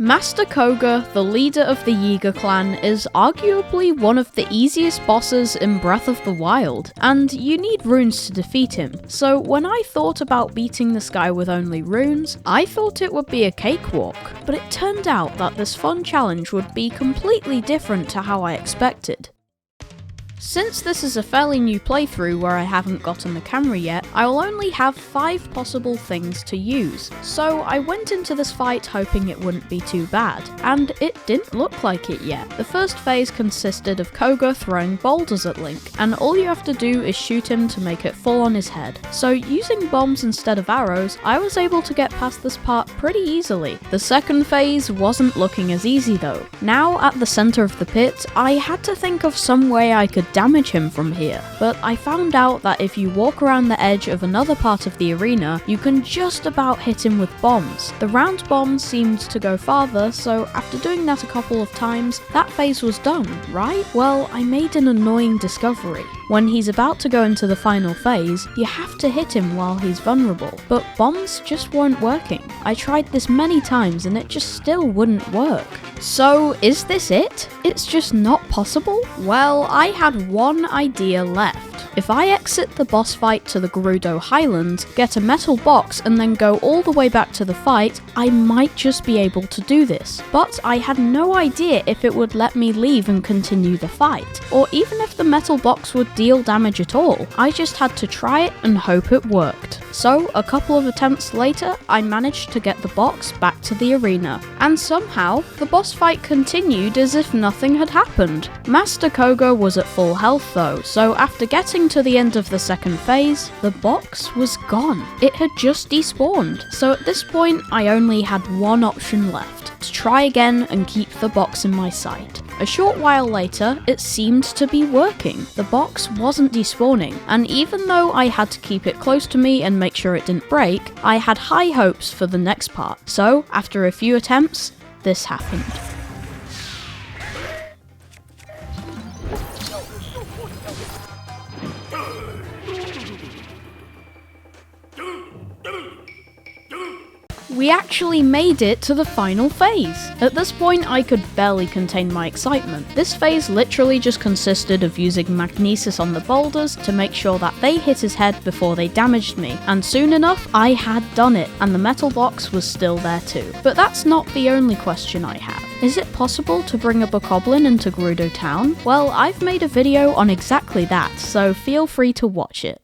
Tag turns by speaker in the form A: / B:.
A: Master Kohga, the leader of the Yiga clan, is arguably one of the easiest bosses in Breath of the Wild, and you need runes to defeat him. So when I thought about beating this guy with only runes, I thought it would be a cakewalk, but it turned out that this fun challenge would be completely different to how I expected. Since this is a fairly new playthrough where I haven't gotten the camera yet, I will only have 5 possible things to use. So I went into this fight hoping it wouldn't be too bad, and it didn't look like it yet. The first phase consisted of Kohga throwing boulders at Link, and all you have to do is shoot him to make it fall on his head. So using bombs instead of arrows, I was able to get past this part pretty easily. The second phase wasn't looking as easy though. Now at the center of the pit, I had to think of some way I could damage him from here, but I found out that if you walk around the edge of another part of the arena, you can just about hit him with bombs. The round bomb seemed to go farther, so after doing that a couple of times, that phase was done, right? Well, I made an annoying discovery. When he's about to go into the final phase, you have to hit him while he's vulnerable, but bombs just weren't working. I tried this many times and it just still wouldn't work. So, is this it? It's just not possible? Well, I had one idea left. If I exit the boss fight to the Gerudo Highlands, get a metal box and then go all the way back to the fight, I might just be able to do this. But I had no idea if it would let me leave and continue the fight, or even if the metal box would deal damage at all. I just had to try it and hope it worked. So, a couple of attempts later, I managed to get the box back to the arena. And somehow, the boss fight continued as if nothing had happened. Master Kohga was at full health though, so after getting to the end of the second phase, the box was gone. It had just despawned. So at this point, I only had one option left: to try again and keep the box in my sight. A short while later, it seemed to be working. The box wasn't despawning, and even though I had to keep it close to me and make sure it didn't break, I had high hopes for the next part. So, after a few attempts, this happened. We actually made it to the final phase! At this point, I could barely contain my excitement. This phase literally just consisted of using magnesis on the boulders to make sure that they hit his head before they damaged me, and soon enough, I had done it, and the metal box was still there too. But that's not the only question I have. Is it possible to bring a bokoblin into Gerudo Town? Well, I've made a video on exactly that, so feel free to watch it.